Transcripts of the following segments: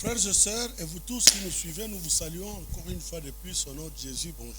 Frères et sœurs, et vous tous qui nous suivez, nous vous saluons encore une fois de plus au nom de Jésus. Bonjour.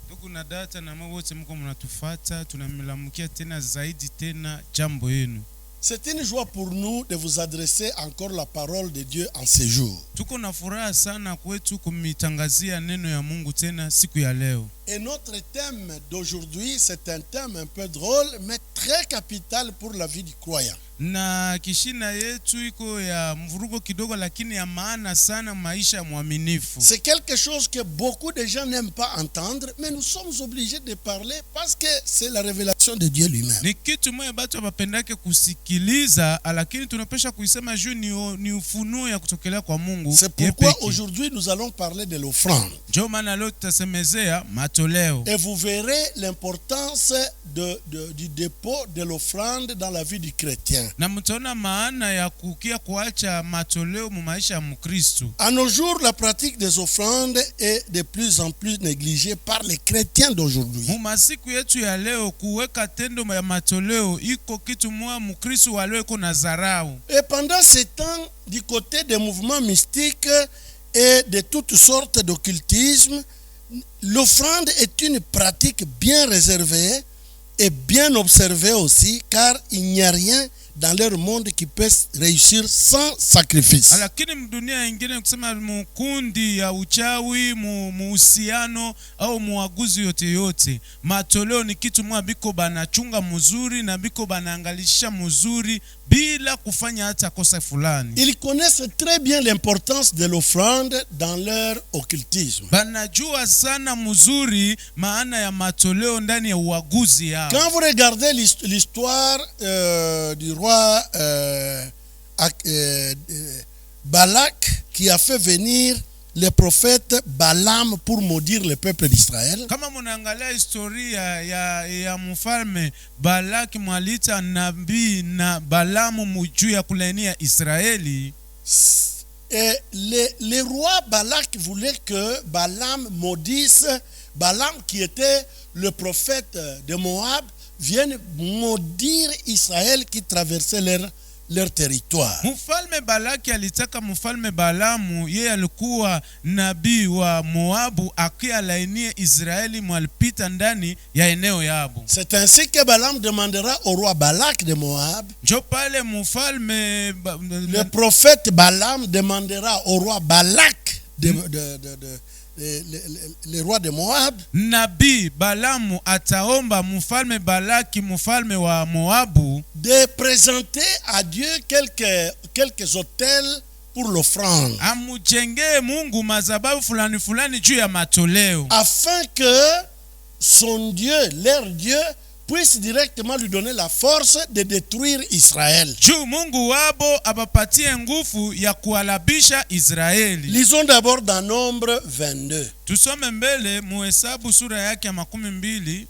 Ndugu na data na mama wote mko mnatufuata, tunamlamukia tena zaidi tena jambo yenu. C'est une joie pour nous de vous adresser encore la parole de Dieu en ces jours. Tuko na furaha sana kwetu kumitangazia neno ya Mungu tena siku ya leo. Et notre thème d'aujourd'hui, c'est un thème un peu drôle, mais très capital pour la vie du croyant. Na kishina yetu iko ya mvurugo kidogo lakini ya maana sana maisha ya mwaminifu. C'est quelque chose que beaucoup de gens n'aiment pas entendre, mais nous sommes obligés de parler parce que c'est la révélation de Dieu lui-même. Ni kitu moja batu wapendake kusikiliza, lakini tunapesha kuisema juu ni ufunuo ya kutokelea kwa Mungu. C'est pourquoi aujourd'hui nous allons parler de l'offrande. Ndio maana leo tutasemezea matoleo. Et vous verrez l'importance du dépôt de l'offrande dans la vie du chrétien. Na mtaona maana ya kukia kuacha matoleo mu maisha ya Mkristo. À nos jours, la pratique des offrandes est de plus en plus négligée par les chrétiens d'aujourd'hui. Mu masiku yetu ya leo kuweka tendo ya matoleo iko kitu mwa Mkristo wa leo iko na zarau. Et pendant ce temps, du côté des mouvements mystiques et de toutes sortes d'occultisme, l'offrande est une pratique bien réservée et bien observée aussi, car il n'y a rien dans leur monde qui peut réussir sans sacrifice. Lakini mdunia ingine kusema mkundi ya uchawi, muhusiano au muaguzi yote matoleo ni kitu mwa biko banachunga mzuri na biko banaangalisha mzuri bila kufanya hata kosa fulani. Ils connaissent très bien l'importance de l'offrande dans leur occultisme. Banajua sana mzuri maana ya matoleo ndani ya uaguzi yao. Quand vous regardez l'histoire du roi Balak qui a fait venir le prophète Balaam pour maudire le peuple d'Israël. Kama munaangalia historia ya mfalme Balaki mwalita nabii na Balamu mujuu ya kulainia Israeli. Et le roi Balak voulait que Balaam maudisse Balaam, qui était le prophète de Moab, vienne maudire Israël qui traversait leur territoire. Mfalme Balaki alitaka mfalme Balamu, yeye alikuwa nabii wa Moabu, akialainie Israeli mwalipita ndani ya eneo yabo. C'est ainsi que Balaam demandera au roi Balak de Moab. Njo pale mfalme le prophète Balaam demandera au roi Balak le roi de Moab. Nabii Balamu ataomba mfalme Balaki, mfalme wa Moabu, de présenter à Dieu quelques autels pour l'offrande. Amujengee Mungu mazababu fulani juu ya matoleo. Afin que son Dieu, leur Dieu, puisse directement lui donner la force de détruire Israël. Juu Mungu wabo abapatie nguvu ya kualabisha Israeli. Lisons d'abord dans Nombre 22. Tusome mbele Muhesabu sura yake ya 22.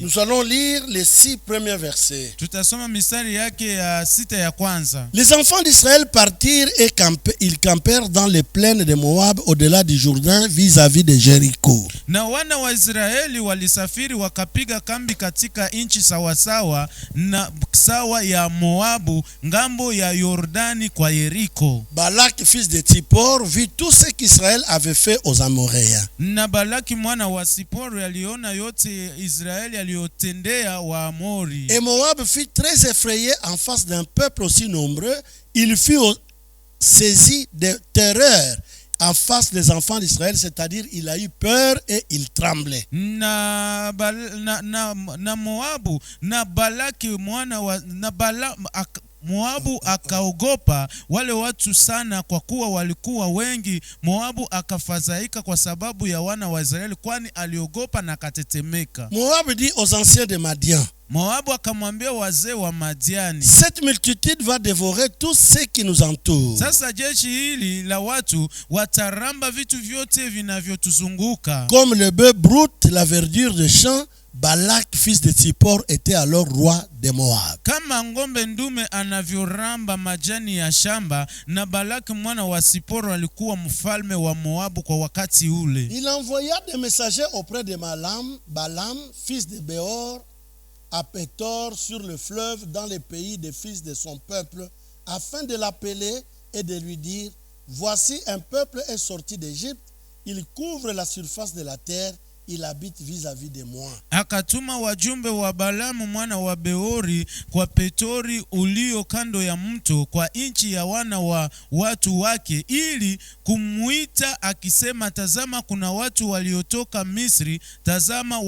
Nous allons lire les 6 premiers versets. Tutasoma mistari yake ya 6 ya kwanza. Les enfants d'Israël partirent et ils campèrent dans les plaines de Moab au-delà du Jourdain vis-à-vis de Jéricho. Na wana wa Israeli walisafiri wakapiga kambi katika inchi sawasawa na sawa ya Moabu ngambo ya Yordani kwa Yeriko. Balak fils de Tsippor vit tout ce qu'Israël avait fait aux Amoréens. Na Balaki mwana wa Sipori aliona yote Israeli aliyotendea wa Amori. Et Moab fut très effrayé en face d'un peuple aussi nombreux. Il fut saisi de terreur en face des enfants d'Israël, c'est-à-dire il a eu peur et il tremblait. Na Moabu na Balaki mwana wa Moabu akaogopa wale watu sana kwa kuwa walikuwa wengi. Moabu akafadhaika kwa sababu ya wana wa Israeli, kwani aliogopa na akatetemeka. Moab dit aux anciens de Madian. Moabu akamwambia wazee wa Madiani, cette multitude va dévorer tout ce qui nous entoure. Sasa jeshi hili la watu wataramba vitu vyote vinavyotuzunguka. Comme le bœuf broute la verdure des champs, Balak fils de Tsippor était alors roi de Moab. Kama ngombe ndume anavyoramba majani ya shamba, na Balaki mwana wa Siporo alikuwa mfalme wa Moabu kwa wakati ule. Il envoya des messagers auprès de Balaam fils de Béor à Pétor sur le fleuve dans les pays des fils de son peuple, afin de l'appeler et de lui dire: voici un peuple est sorti d'Égypte, il couvre la surface de la terre, il habite vis-à-vis de moi. Akatuma wajumbe wa Balamu mwana wa Beori kwa Petori ulio kando ya mto, kwa inchi ya wana wa watu wake, ili kumuita akisema, tazama kuna watu waliotoka Misri, tazama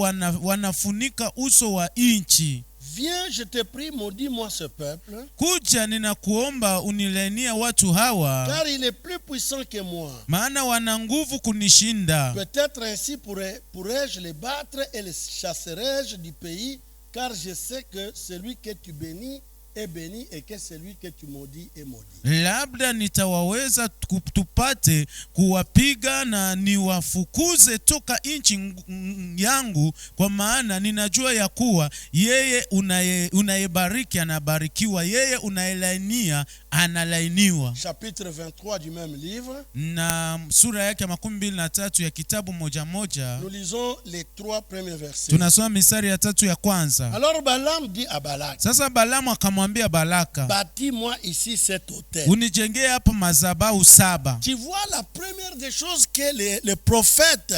wanafunika uso wa inchi. Viens, je te prie, maudis-moi ce peuple, Kuja ninakuomba unilainia watu hawa, car il est plus puissant que moi. maana wana nguvu kunishinda. Peut-être ainsi pourrais-je les battre et les chasserai-je du pays, car je sais que celui que tu bénis est béni et que celui que tu maudis est maudit. Labda nitawaweza tupate kuwapiga na niwafukuze toka inchi yangu, kwa maana ninajua ya kuwa yeye unayebariki anabarikiwa, yeye unayelainia analainiwa. Chapitre 23 du même livre. Na sura yake 23 ya kitabu moja moja, Nous lisons les 3 premiers versets. tunasoma mistari ya 3 ya kwanza. Alors Balaam dit à Balak, Sasa Balamu akamwambia Balaka, bâtis-moi ici cet autel. unijengee hapa madhabahu 7. Tu vois, la première des choses que les prophètes,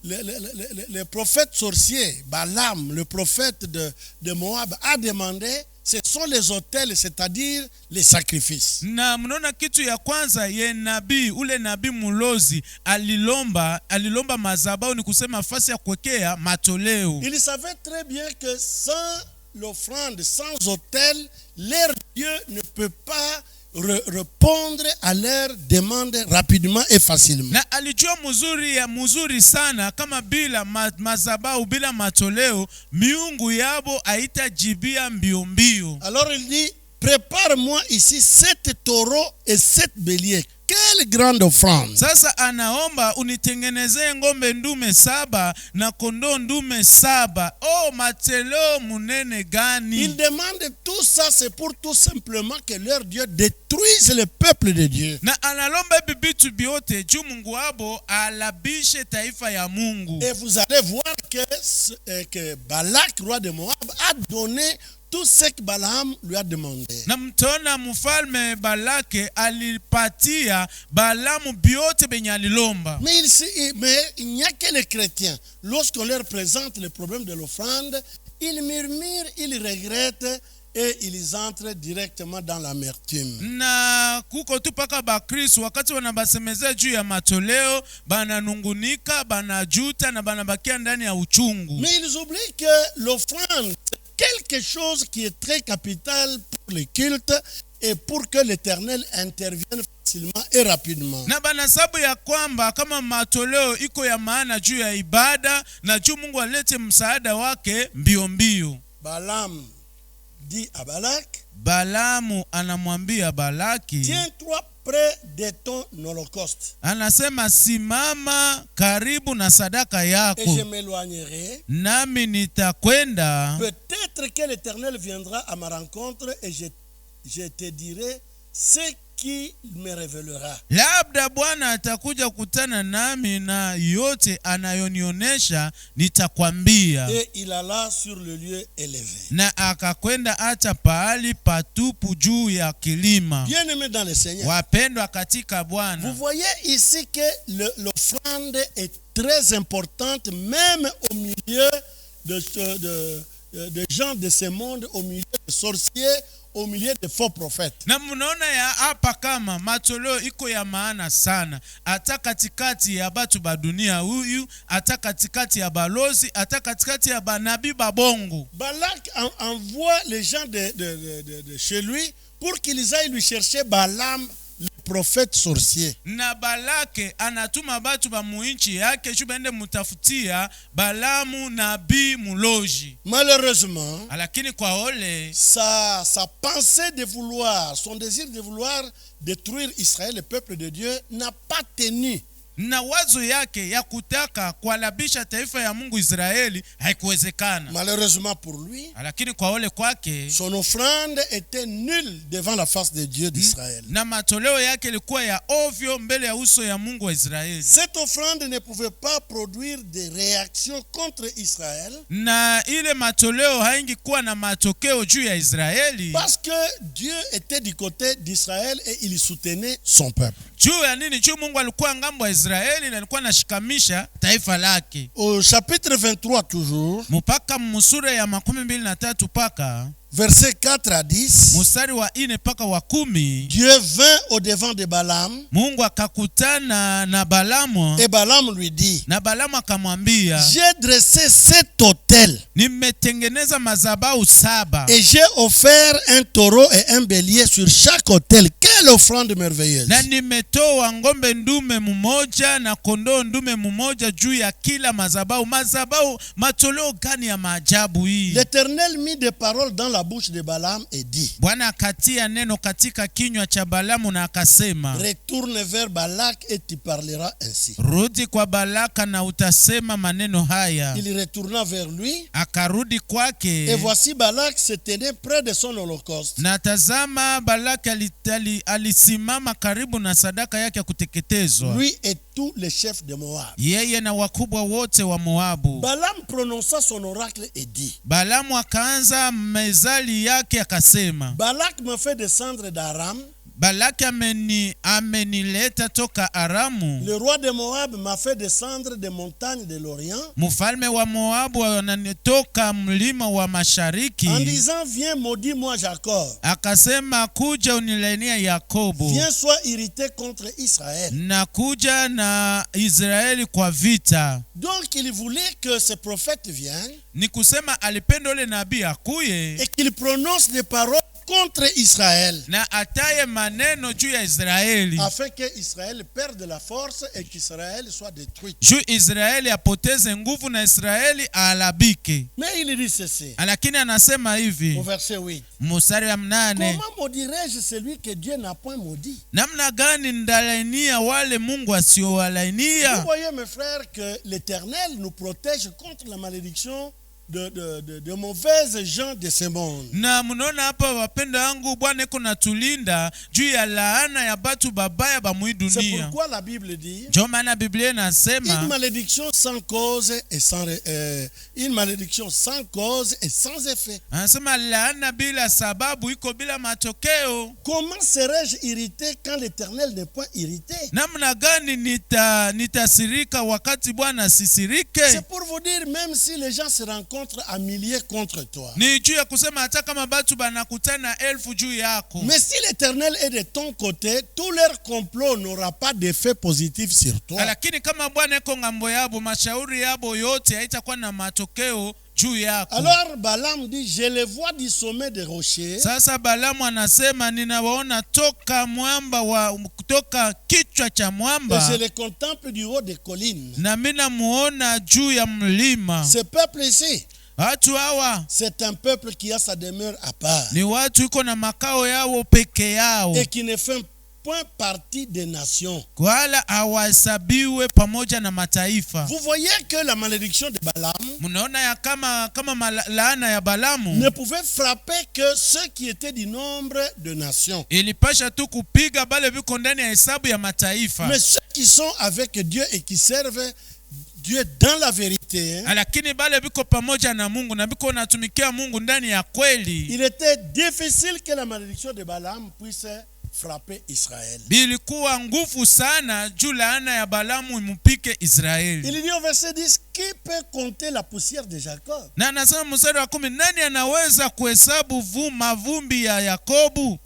le prophète sorcier, Balaam, le prophète de Moab, a demandé, ce sont les autels, c'est-à-dire les sacrifices. Na mnaona kitu ya kwanza ye nabii, ule nabii mulozi alilomba madhabahu, ni kusema fasi ya kuwekea matoleo. Il savait très bien que sans l'offrande, sans autel, leur Dieu ne peut pas répondre à leurs demandes rapidement et facilement. Na alijua mzuri sana kama bila madhabahu, bila matoleo, miungu yabo haitajibia mbio mbio. Alors il dit, prépare-moi ici 7 taureaux et 7 béliers. Quelle grande offrande! Sasa anaomba unitengenezee ngombe ndume 7 na kondoo ndume 7. Oh, matoleo munene gani! Il demande tout ça, c'est pour tout simplement que leur Dieu détruise le peuple de Dieu. Na analomba bibitu biote juu Mungu wabo alabishe taifa ya Mungu. Et vous allez voir que Balak, roi de Moab, a donné tout ce que Balaam lui a demandé. Na mtaona mfalme Balake alipatia Balamu biote benye alilomba. Mais il n'y a que les chrétiens. Lorsqu'on leur présente le problème de l'offrande, ils murmurent, ils regrettent et ils entrent directement dans l'amertume. Na kuko tu paka bakristo wakati wanabasemezea juu ya matoleo, bananungunika, banajuta na banabakia ndani ya uchungu. Mais ils oublient que l'offrande, c'est quelque chose qui est très capital pour le culte et pour que l'Éternel intervienne facilement et rapidement. Na banasabu ya kwamba kama matoleo iko ya maana juu ya ibada, na juu Mungu alete msaada wake mbio mbio. Balaam dit à Balak, Balamu anamwambia Balaki, tiens-toi près de ton holocauste. anasema simama karibu na sadaka Et yako, je m'éloignerai. nami nitakwenda. Peut-être que l'Éternel viendra à ma rencontre et je te dirai ce qui me révélera. Labda Bwana atakuja kutana nami na yote anayonionyesha nitakwambia. Et il alla sur le lieu élevé. Na akakwenda hata pahali patupu juu ya kilima. Bien-aimés dans le Seigneur, Wapendwa katika Bwana, vous voyez ici que l'offrande est très importante, même au milieu de gens de ce monde, au milieu de sorciers, au milieu de faux prophètes. na mnaona ya hapa kama matoleo iko ya maana sana, hata katikati ya batu ba dunia huyu, hata katikati ya balozi, hata katikati ya banabii babongo. Balak envoie les gens de chez lui pour qu'ils aillent lui chercher Balaam, le prophète sorcier. Na Balake anatuma batu ba muinchi yake juu baende mutafutia Balamu nabii muloji. Malheureusement, Lakini kwa ole, sa pensée de vouloir, son désir de vouloir détruire Israël, le peuple de Dieu, n'a pas tenu. na wazo yake ya kutaka kualabisha taifa ya Mungu Israeli haikuwezekana. Malheureusement pour lui, Lakini kwa ole kwake, son offrande était nulle devant la face de Dieu d'Israël. na matoleo yake ilikuwa ya ovyo mbele ya uso ya Mungu wa Israeli. Cette offrande ne pouvait pas produire des réactions contre Israël, Na ile matoleo haingekuwa na matokeo juu ya Israeli, parce que Dieu était du côté d'Israël et il soutenait son peuple. juu ya nini? Juu Mungu alikuwa ngambo ya Israeli na alikuwa anashikamisha taifa lake. Au chapitre 23 toujours, Mpaka msura ya 23 paka verset 4 à 10, mstari wa 4 paka wa 10, Dieu vint au devant de Balaam Mungu akakutana na Balamu, et Balaam lui dit, na Balamu akamwambia, j'ai dressé 7 autels nimetengeneza madhabahu 7 et j'ai offert un taureau et un bélier sur chaque autel. Quelle offrande merveilleuse! na nimetoa ngombe ndume mmoja na kondoo ndume mmoja juu ya kila madhabahu. Madhabahu, matoleo gani ya maajabu hii! L'Éternel mit des paroles dans la bouche de Balaam et dit, Bwana akatia neno katika kinywa cha Balamu na akasema, retourne vers Balak et tu parleras ainsi. rudi kwa Balaka na utasema maneno haya. Il retourna vers lui Akarudi et kwake, voici Balak se tenait près de son holocauste. na tazama Balaka alisimama karibu na sadaka yake ya kuteketezwa, Lui et tous les chefs de Moab. yeye na wakubwa wote wa Moabu. Balaam prononça son oracle et dit, Balamu akaanza mezali yake akasema, Balak me fait descendre d'Aram, Balaki amenileta toka Aramu, le roi de Moab m'a fait descendre des montagnes de l'Orient, mfalme wa Moabu ananitoka mlima wa mashariki, en disant, viens maudis-moi Jacob, akasema kuja unilainia Yakobo, viens sois irrité contre Israël. na kuja na Israeli kwa vita. Donc il voulait que ce prophète vienne Ni kusema alipenda ule nabii akuye et qu'il prononce des paroles contre Israël, na ataye maneno juu ya Israeli, afin que Israël perde la force et qu'Israël soit détruit. juu Israeli apoteze nguvu na Israeli alabike. Mais il dit ceci, Lakini anasema hivi au verset 8, mstari wa 8, comment maudirais-je celui que Dieu n'a point maudit? namna gani ndalainia wale Mungu Vous asiowalainia? voyez mes frères que l'Éternel nous protège contre la malédiction de mauvaises gens de ce monde. Na mnaona hapa wapenda wangu, Bwana iko natulinda juu ya laana ya batu babaya ba mwi C'est dunia. pourquoi la Bible dit, Ndio maana Biblia une inasema malédiction sans cause et sans une malédiction sans cause et sans effet. anasema laana bila sababu iko bila matokeo. Comment serais-je irrité quand l'Éternel n'est point irrité? Namna gani nitasirika wakati Bwana sisirike? C'est pour vous dire, même si les gens se rencontrent à milliers contre toi, Ni juu ya kusema hata kama batu banakutana 1000 juu yako, mais si l'Éternel est de ton côté, tout leur complot n'aura pas d'effet positif sur toi. lakini kama Bwana iko ngambo yabo, mashauri yabo yote haitakuwa na matokeo juu yako. Alors Balaam dit, je les vois du sommet des rochers, Sasa Balamu anasema ninawaona toka kutoka kichwa cha et mwamba, je les contemple du haut des collines. na mina muona juu ya mlima. Ce peuple ici, Watu hawa c'est un peuple qui a sa demeure à part ni watu iko na makao yao peke yao, et qui ne fait point partie des nations. wala hawahesabiwe pamoja na mataifa. Vous voyez que la malédiction de Balaam Mnaona ya kama laana ya Balamu ne pouvait frapper que ceux qui étaient du nombre de nations. ilipasha tu kupiga bale biko ndani ya hesabu ya mataifa, Mais ceux qui sont avec Dieu et qui servent Dieu dans la vérité, lakini bale biko pamoja na Mungu na biko natumikia Mungu ndani ya kweli, il était difficile que la malédiction de Balaam puisse frapper Israël. bilikuwa nguvu sana juu laana ya Balamu imupike Israeli. Il dit au verset 10, qui peut compter la poussière de Jacob? Na anasema mstari wa 10, nani anaweza kuhesabu mavumbi ya Yakobo,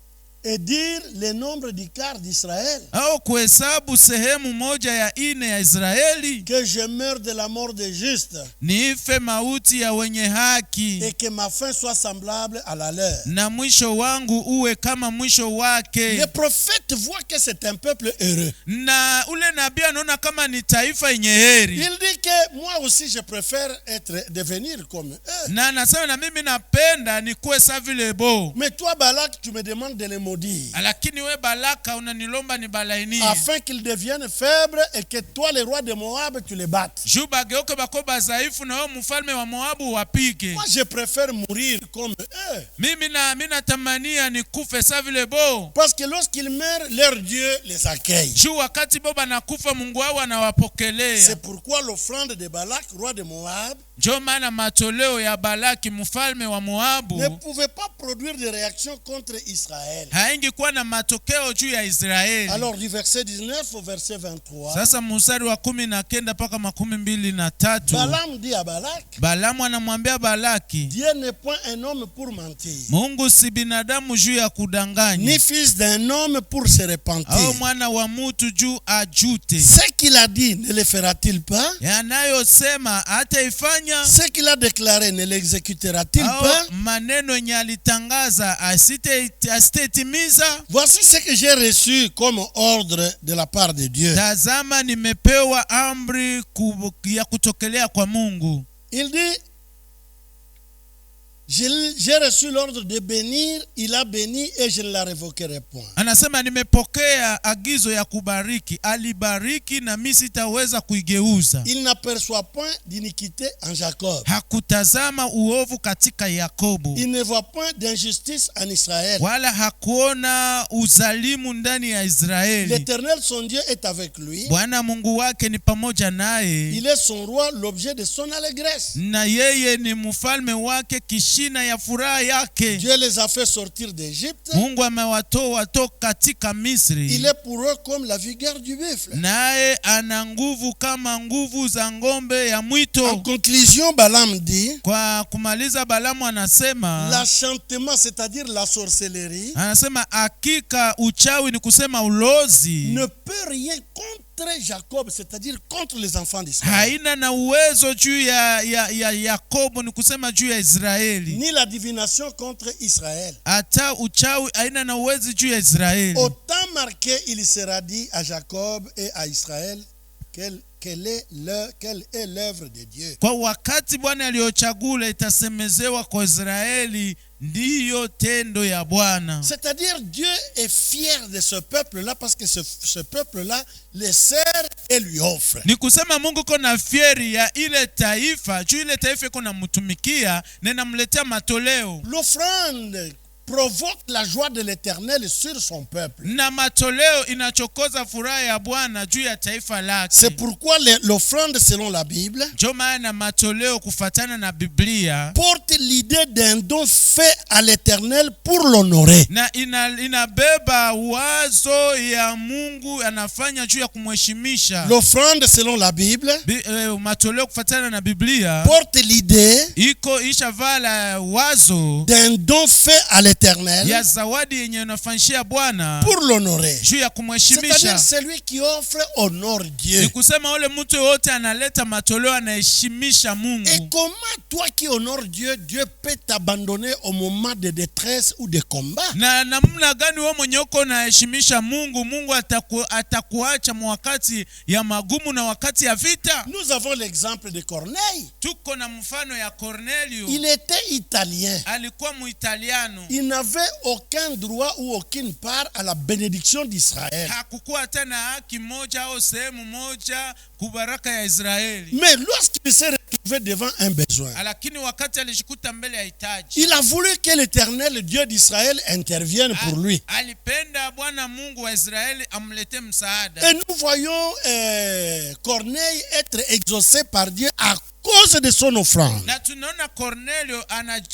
Et dire le nombre du quart d'Israël? au kuhesabu sehemu moja ya 4 ya Israeli? Que je meure de la mort des justes Niife mauti ya wenye haki, et que ma fin soit semblable à la leur. na mwisho wangu uwe kama mwisho wake. Le prophète voit que c'est un peuple heureux. Na ule nabii anaona kama ni taifa yenye heri, Il dit que moi aussi je préfère devenir comme eux. na anasema na mimi napenda nikuwe sawa vile bo. Mais toi Balak, tu me demandes de les maudire. maudire, lakini we Balaka unanilomba nibalainie, afin qu'ils deviennent faibles et que toi, le roi de Moab, tu les battes. juu bageuke bako dhaifu na wewe mfalme wa Moabu wapige. Moi, je préfère mourir comme eux. Mimi natamania nikufe sa vile bo, Parce que lorsqu'ils meurent, leur Dieu les accueille. juu wakati bo banakufa Mungu wao anawapokelea. C'est pourquoi l'offrande de Balak, roi de Moab, Ndio maana matoleo ya Balaki mfalme wa Moabu ne pouvait pas produire de réaction contre Israël. haingi kuwa na matokeo juu ya Israeli. Alors du verset 19 au verset 23, Sasa mstari wa 19 mpaka 23, Balaam dit à Balak, Balamu anamwambia Balaki, Dieu n'est point un homme pour mentir, Mungu si binadamu juu ya kudanganya, ni fils d'un homme pour se repentir. au mwana wa mtu juu ajute. Ce qu'il a dit, ne le fera-t-il pas? Yanayosema hataifanya, Ce qu'il a déclaré, ne l'exécutera-t-il au pas? maneno yenye alitangaza asiteitimiza? Voici ce que j'ai reçu comme ordre de la part de Dieu. Tazama nimepewa amri ya kutokelea kwa Mungu. Il dit, j'ai reçu l'ordre de bénir, il a béni et je ne la révoquerai point. Anasema nimepokea agizo ya kubariki, alibariki na mimi sitaweza kuigeuza. Il n'aperçoit point d'iniquité en Jacob. Hakutazama uovu katika Yakobo, Il ne voit point d'injustice en Israël. wala hakuona uzalimu ndani ya Israeli. L'Éternel, son Dieu, est avec lui. Bwana Mungu wake ni pamoja naye, Il est son roi, l'objet de son allégresse. na yeye ni mfalme wake, kishina ya furaha yake. Dieu les a fait sortir d'Égypte. Mungu amewatoa toka katika Misri. Il est pour eux comme la vigueur du buffle. Naye ana nguvu kama nguvu za ngombe ya En mwito. conclusion, Balaam dit, Kwa kumaliza, Balamu anasema, l'enchantement, c'est-à-dire la sorcellerie, hakika uchawi ni kusema ulozi ne peut rien contre Jacob, c'est-à-dire contre les enfants d'Israël. haina na uwezo juu ya Yakobo, ni kusema juu ya Israeli. Ni la divination contre Israël. Hata uchawi haina na uwezo juu ya Israeli. Au temps marqué, il sera dit à Jacob et à Israël quelle est l'œuvre de Dieu. Kwa wakati Bwana aliochagula itasemezewa kwa Israeli, ndiyo tendo ya Bwana. C'est-à-dire Dieu est fier de ce peuple-là parce que ce peuple-là le sert et lui offre. Ni kusema Mungu kona fieri ya ile taifa, juu ile taifa kuna mtumikia na namletea matoleo. L'offrande provoque la joie de l'Éternel sur son peuple. Na matoleo inachokoza furaha ya Bwana juu ya taifa lake. C'est pourquoi l'offrande selon la Bible Ndio maana matoleo kufatana na Biblia porte l'idée d'un don fait à l'Éternel pour l'honorer. na inabeba wazo ya Mungu anafanya juu ya kumheshimisha. L'offrande selon la Bible Matoleo kufatana na Biblia porte l'idée iko ishavala wazo d'un don fait à l'Éternel ya zawadi yenye unafanyishia Bwana pour l'honorer. juu ya kumheshimisha. C'est-à-dire celui qui offre honore Dieu. Ni kusema ule mtu yote analeta matoleo anaheshimisha Mungu. Et comment toi qui honores Dieu, Dieu peut t'abandonner au moment de détresse ou de combat? Na namna gani wewe mwenye uko unaheshimisha Mungu, Mungu atakuacha wakati ya magumu na wakati ya vita? Nous avons l'exemple de Corneille. Tuko na mfano ya Cornelio. Il était italien. Alikuwa Muitaliano. Il n'avait aucun droit ou aucune part à la bénédiction d'Israël. Hakukuwa tena haki moja au sehemu moja kubaraka ya Israeli. Mais lorsqu'il s'est retrouvé devant un besoin, Lakini wakati alishikuta mbele ya hitaji, il a voulu que l'Éternel Dieu d'Israël intervienne pour lui. alipenda Bwana Mungu wa Israeli amlete msaada. Et nous voyons Corneille être exaucé par Dieu à cause de son offrande. Na tunaona Cornelio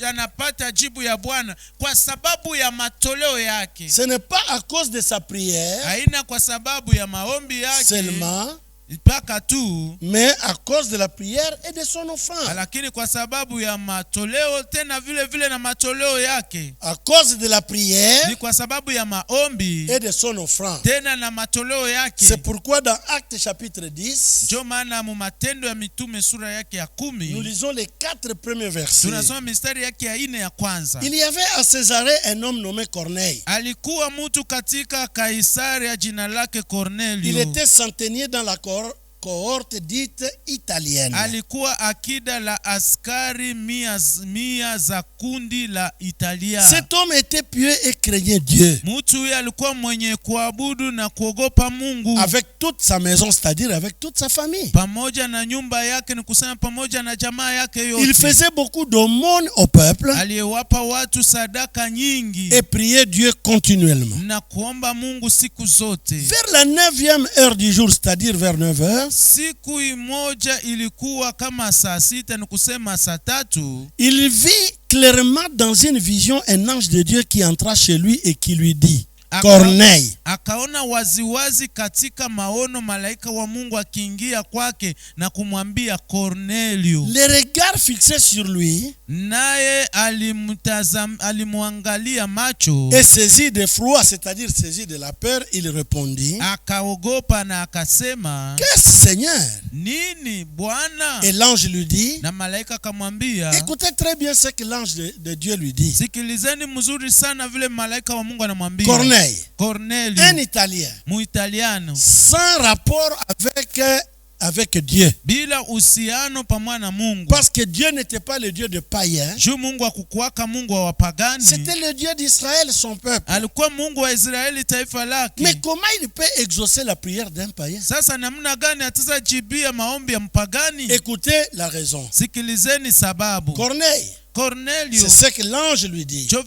anapata jibu ya Bwana kwa sababu ya matoleo yake. Ce n'est pas à cause de sa prière Haina kwa sababu ya maombi yake seulement, mpaka tu, mais à cause de la prière et de son offrande. lakini kwa sababu ya matoleo tena vile vile na matoleo yake. À cause de la prière Ni kwa sababu ya maombi et de son offrande. tena na matoleo yake. C'est pourquoi dans Actes chapitre 10, Ndio maana mu Matendo ya Mitume sura yake ya nous 10 lisons les 4 premiers versets. tunasoma mistari yake ya 4 ya kwanza. Il y avait à Césarée un homme nommé Corneille. Alikuwa mtu katika Kaisaria jina lake Il Cornelio. était centenier dans la cohorte dite italienne. alikuwa akida la askari mia za kundi la Italia. Cet homme était pieux et craignait Dieu. Mtu huyu alikuwa mwenye kuabudu na kuogopa Mungu. Avec toute sa maison, c'est-à-dire avec toute sa famille. Pamoja na nyumba yake, ni kusema pamoja na jamaa yake yote. Il faisait beaucoup d'aumônes au peuple. Aliyewapa watu sadaka nyingi. Et priait Dieu continuellement. Na kuomba Mungu siku zote. Vers la 9e heure du jour, c'est-à-dire vers 9 heures, siku moja ilikuwa kama saa 6, ni kusema saa 3, il vit clairement dans une vision un ange de Dieu qui entra chez lui et qui lui dit, Corneille. Akaona waziwazi katika maono malaika wa Mungu akiingia kwake na kumwambia Cornelio. Les regards fixés sur lui, naye alimwangalia macho, et saisi de froid, c'est-à-dire saisi de la peur, il répondit, akaogopa na akasema, qu'est-ce, Seigneur? Nini Bwana? Et l'ange lui dit, na malaika akamwambia, écoutez très bien ce que l'ange de Dieu lui dit. Sikilizeni mzuri sana vile malaika wa Mungu anamwambia. Corneille, un Italien, Muitaliano, sans rapport avec Dieu. Bila uhusiano pamoja na Mungu. Parce que Dieu n'était pas le Dieu de païens. Mungu hakukuwaka Mungu wa wapagani. C'était le Dieu d'Israël, son peuple. Alikuwa Mungu wa Israeli, taifa lake. Mais comment il peut exaucer la prière d'un païen? Sasa namna gani ataweza jibia maombi ya mpagani? Écoutez la raison. Sikilizeni sababu. Cornelio, c'est ce que l'ange lui dit. Tes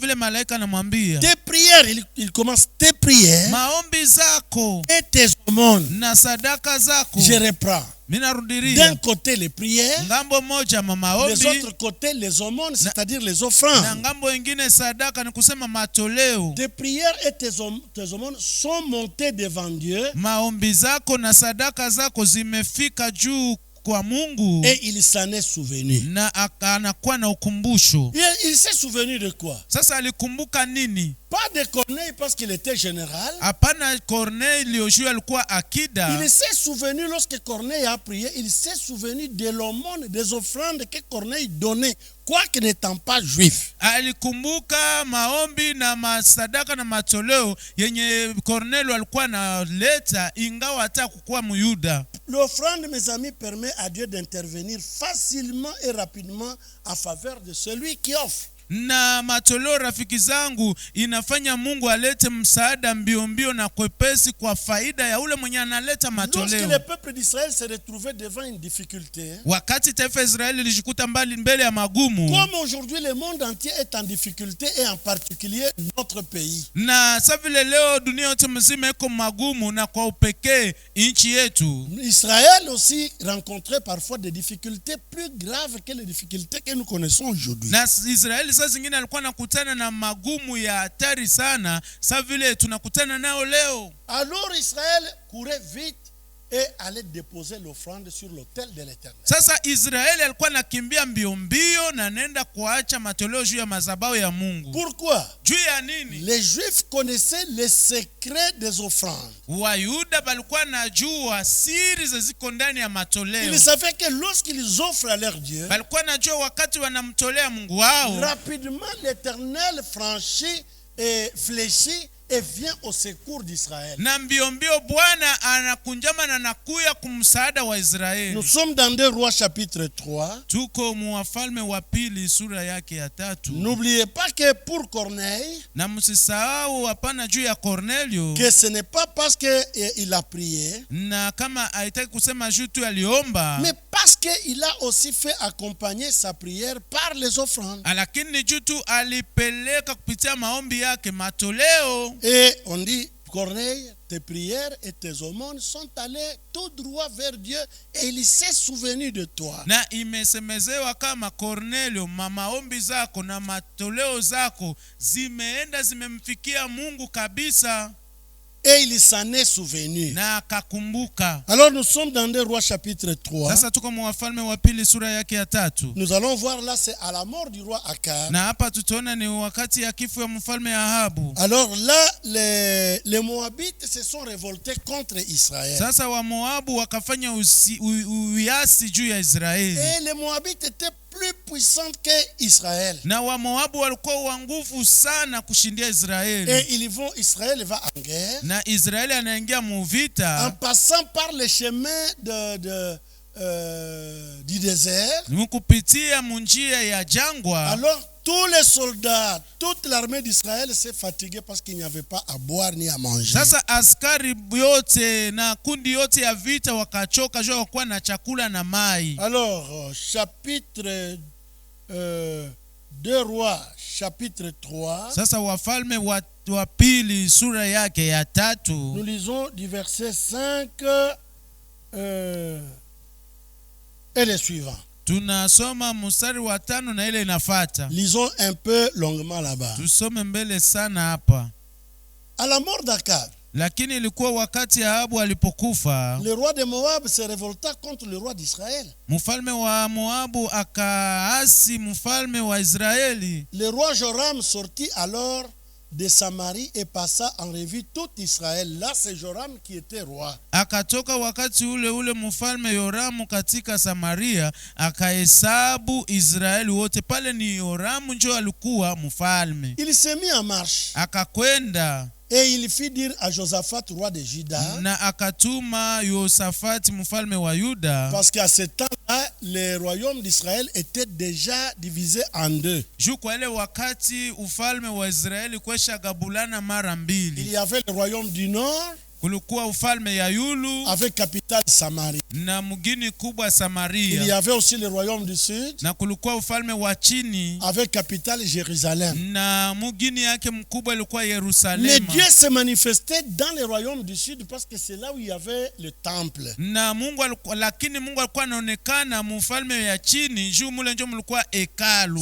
prières, il commence tes prières. Maombi zako et tes aumônes. Na sadaka zako. Je reprends. D'un côté les prières, ngambo moja maombi, de l'autre côté les aumônes, c'est-à-dire les offrandes. Na ngambo ingine sadaka, ni kusema matoleo. Tes prières et tes aumônes sont montées devant Dieu. Maombi zako na sadaka zako zimefika juu kwa Mungu. Et il s'en est souvenu. Na anakuwa na ukumbusho. Il s'est souvenu de quoi? Sasa alikumbuka nini? Pas de Corneille parce qu'il était général. Hapana, Corneille alikuwa akida. Il s'est souvenu lorsque Corneille a prié, il s'est souvenu de l'aumône, des offrandes que Corneille donnait, quoique n'étant pas juif. Alikumbuka maombi na masadaka na matoleo yenye Corneille alikuwa na leta ingawa hata kukuwa Muyuda. L'offrande, mes amis, permet à Dieu d'intervenir facilement et rapidement en faveur de celui qui offre. Na matoleo, rafiki zangu, inafanya Mungu alete msaada mbio na kwepesi kwa faida ya ule mwenye analeta matoleo. Lorsque le peuple d'Israël se retrouvait devant une difficulté, wakati taifa Israeli lijikuta mbele ya magumu, comme aujourd'hui le monde entier est en difficulté et en particulier notre pays. Na savile leo dunia yote mzima iko magumu na kwa upekee nchi yetu. Israël aussi rencontrait parfois des difficultés plus graves que les difficultés que nous connaissons aujourd'hui. Na Israeli saa zingine alikuwa nakutana na magumu ya hatari sana, sa vile tunakutana nao leo. Alors Israël courait vite et allait déposer l'offrande sur l'autel de l'Éternel. Sasa Israeli alikuwa nakimbia mbio na nenda kuacha matoleo juu ya madhabahu ya Mungu. Pourquoi? Juu ya nini? Les Juifs connaissaient les secrets des offrandes. Wayuda balikuwa najua siri ziko ndani ya matoleo. Ils savaient que lorsqu'ils offrent à leur Dieu, balikuwa najua wakati wanamtolea Mungu wao, rapidement l'Éternel franchit et fléchit et vient au secours d'Israël. Na mbio Bwana anakunjama na nakuya kumsaada wa Israeli. Nous sommes dans 2 Rois chapitre 3. Tuko mu Wafalme wa pili sura yake ya 3. N'oubliez pas que pour Corneille, na msisahau hapana juu ya Cornelio, que ce n'est pas parce que il a prié, na kama haitaki kusema juu tu aliomba, mais parce que il a aussi fait accompagner sa prière par les offrandes. Lakini juu tu alipeleka kupitia maombi yake matoleo. Et on dit, Corneille, tes prières et tes aumônes sont allées tout droit vers Dieu et il s'est souvenu de toi. Na imesemezewa kama Cornelio, maombi zako na matoleo zako zimeenda zimemfikia Mungu kabisa. Et il s'en est souvenu. Na akakumbuka. Alors nous sommes dans 2 Rois chapitre 3. Sasa tuko mu Wafalme wa pili sura yake ya 3. Nous allons voir là, c'est à la mort du roi Akab. Na hapa tutaona ni wakati ya kifo ya mfalme Ahabu. Alors là, les Moabites se sont révoltés contre Israël. Sasa wa Moabu wakafanya uasi juu ya Israeli. Et les Moabites étaient plus plus puissante qu'Israël. Na Wamoabu walikuwa wa nguvu sana kushindia Israeli. Et Israël va en guerre. Na Israeli anaingia mu vita En passant par le chemin du désert. mkupitia munjia ya jangwa. Alors tous les soldats, toute l'armée d'Israël s'est fatiguée parce qu'il n'y avait pas à boire ni à manger. Sasa askari yote na kundi yote ya vita wakachoka jua wakuwa na chakula na mai. Alors chapitre 2 Rois chapitre 3. Sasa Wafalme wa pili sura yake ya 3. Nous lisons du verset 5 et les suivants. Tunasoma mstari wa 5 na ile inafuata. Lisons un peu longuement là-bas. Tusome mbele sana hapa. À la mort d'Akab, Lakini ilikuwa wakati Ahabu alipokufa, le roi de Moab se révolta contre le roi d'Israël. mfalme wa Moabu akaasi mfalme wa Israeli. Le roi Joram sortit alors de Samarie et passa en revue tout Israël. Là, c'est Joram qui était roi. Akatoka wakati ule mfalme Yoramu katika Samaria, akahesabu Israeli wote. Pale ni Yoramu ndio alikuwa mfalme. Il s'est mis en marche. Akakwenda Et il fit dire à Josaphat, roi de Juda, na akatuma Yosafati mfalme wa Yuda, parce qu'à ce temps-là, le royaume d'Israël était déjà divisé en deux. juu kwa ile wakati ufalme wa Israeli kwesha gabulana mara Il mbili. y avait le royaume du nord, Kulikuwa ufalme ya Yulu avec capitale Samarie. na mugini kubwa Il y Samaria, avait aussi le royaume du sud, na kulikuwa ufalme wa chini avec capitale Jérusalem. na mugini yake mkubwa ilikuwa Mais Yerusalemu. Dieu se manifestait dans le royaume du sud parce que c'est là où il y avait le temple. Na lakini Mungu alikuwa anaonekana mfalme ya chini, juu mule ndio mlikuwa hekalu.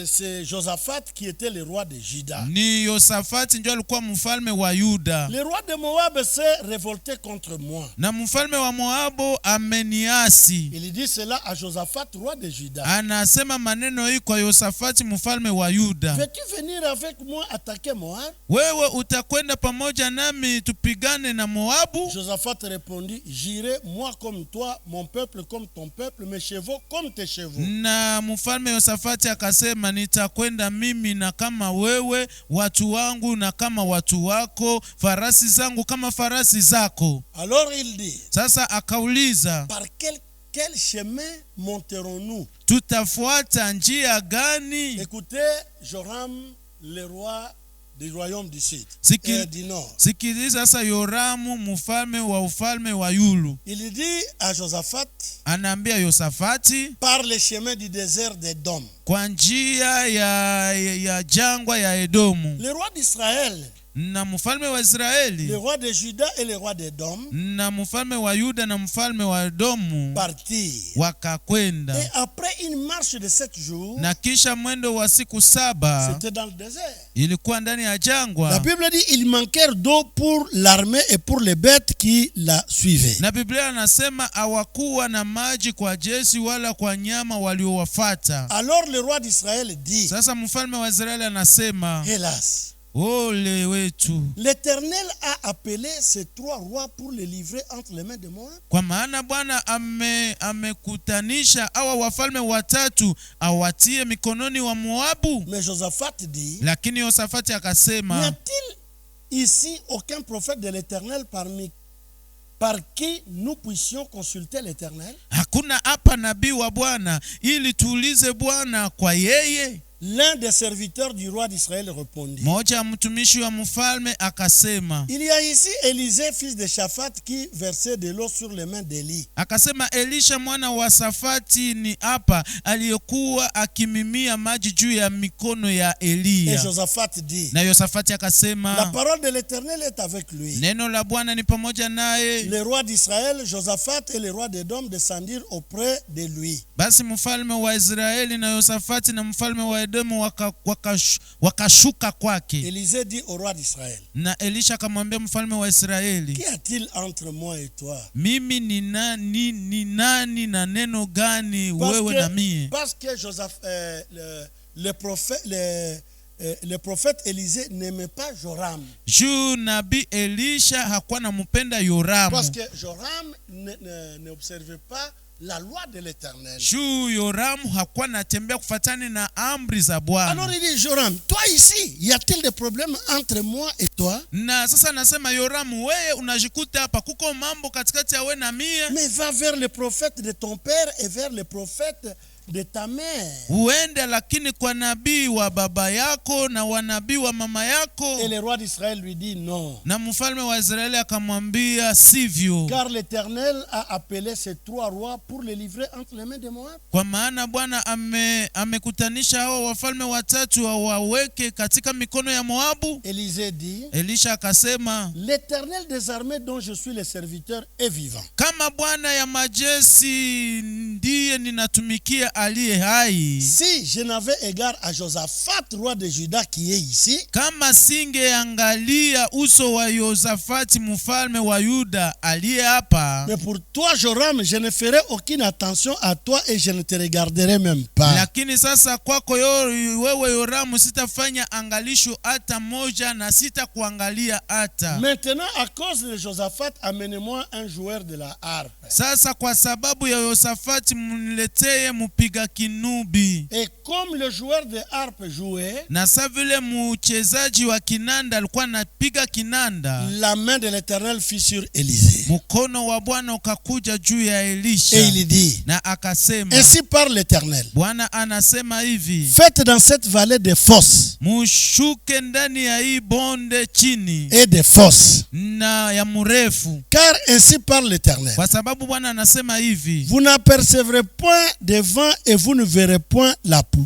C'est Josaphat qui était le roi de Juda. Ni Yosafati ndio alikuwa mfalme wa Yuda. Le roi de Moab s'est révolté contre moi. Na mfalme wa Moabu ameniasi. Il dit cela à Josaphat, roi de Juda. Anasema maneno hii kwa Yosafati mfalme wa Yuda. Veux-tu venir avec moi attaquer Moab? Wewe utakwenda pamoja nami tupigane na Moabu? Josaphat répondit, j'irai moi comme toi, mon peuple comme ton peuple, mes chevaux comme tes chevaux. Na mfalme Yosafati akasema, nitakwenda mimi na kama wewe, watu wangu na kama watu wako, farasi zangu kama farasi zako. Alors il dit, Sasa akauliza, par quel chemin monterons-nous? tutafuata njia gani? Écoutez, Joram, le roi du royaume du sud et du nord. Sikiliza sasa Yoramu mfalme wa ufalme wa Yulu. Il dit à Josaphat, Anaambia Yosafati, par le chemin du désert d'Édom. kwa njia ya jangwa ya Edomu. Le roi d'Israël, Na mfalme wa Israeli, le roi de Juda et le roi d'Édom na mfalme wa Yuda na mfalme wa Edomu partirent. wakakwenda. Et après une marche de 7 jours, Na kisha mwendo wa siku 7 c'était dans le désert. ilikuwa ndani ya La jangwa. Bible dit ils manquèrent d'eau pour l'armée et pour les bêtes qui la suivaient. Na Biblia anasema hawakuwa na maji kwa jeshi wala kwa nyama waliowafuata. Alors le roi d'Israël dit, Sasa mfalme wa Israeli anasema, hélas, ole wetu, l'Éternel a appelé ces 3 rois pour les livrer entre les mains de Moab. kwa maana Bwana amekutanisha hawa wafalme watatu awatie mikononi wa Moabu. Mais Josaphat dit, Lakini Yosafati n'y akasema, a-t-il ici aucun prophète de l'Éternel par qui nous puissions consulter l'Éternel? hakuna hapa nabii wa Bwana ili tuulize Bwana kwa yeye? L'un des serviteurs du roi d'Israël répondit, Moja ya mtumishi wa mfalme akasema, il y a ici Élisée, fils de Shaphat, qui versait de l'eau sur les mains d'Élie. akasema Elisha mwana wa Safati ni hapa aliyekuwa akimimia maji juu ya mikono ya Et Eliya. Josaphat dit, Na Yosafati la akasema, parole de l'Éternel est avec lui. neno la Bwana ni pamoja naye. Le roi d'Israël, Josaphat et le roi d'Édom descendirent auprès de lui. Basi mfalme wa Israeli na Yosafati na mfalme wa Edomu wakashuka kwake. Élisée dit au roi d'Israël, Na Elisha akamwambia mfalme wa Israeli, qu'y a-t-il entre moi et toi? mimi ni nani na neno gani wewe na mie? Parce que le prophète Élisée n'aimait pas Joram. Juu nabii Elisha hakuwa nampenda Yoramu. Parce que Joram n'observait pas la loi de l'Éternel. juu Yoramu hakuwa natembea kufatani na amri za Bwana. Alors il dit, Joram, toi ici, y a-t-il des problèmes entre moi et toi? Na sasa nasema Yoramu, wewe unajikuta hapa kuko mambo katikati ya wewe na mie. Mais va vers le prophète de ton père et vers le prophète de ta mère. Uende lakini kwa nabii wa baba yako na wanabii wa mama yako. Et le roi d'Israël lui dit non. Na mfalme wa Israeli akamwambia sivyo. Car l'Éternel a appelé ces 3 rois pour les livrer entre les mains de Moab. Kwa maana Bwana amekutanisha hao wafalme watatu waweke katika mikono ya Moabu. Élisée dit, Elisha akasema, l'Éternel des armées dont je suis le serviteur est vivant. kama Bwana ya majeshi ndiye ninatumikia aliye hai. Si je n'avais égard à Josaphat, roi de Juda, qui est ici, kama singeangalia uso wa Yosafati mfalme wa Yuda aliye hapa. mais pour toi, Joram, je ne ferai aucune attention à toi et je ne te regarderai même pas. Lakini sasa kwako wewe Yoramu sitafanya angalisho hata moja na sitakuangalia hata. Maintenant, à cause de Josaphat, amenez-moi un joueur de la harpe. Sasa kwa sababu ya Yosafati mniletee mpiga kinubi. Et comme le joueur de harpe jouait, Na sa vile mchezaji wa kinanda alikuwa anapiga kinanda, la main de l'Éternel fut sur Élisée. mkono wa Bwana ukakuja juu ya Elisha. Et il dit, Na akasema, ainsi parle l'Éternel, Bwana anasema hivi, faites dans cette vallée des fosses mushuke ndani ya hii bonde chini et des fosses. na ya mrefu. Car ainsi parle l'Éternel, Kwa sababu Bwana anasema hivi, vous n'apercevrez point de vent et vous ne verrez point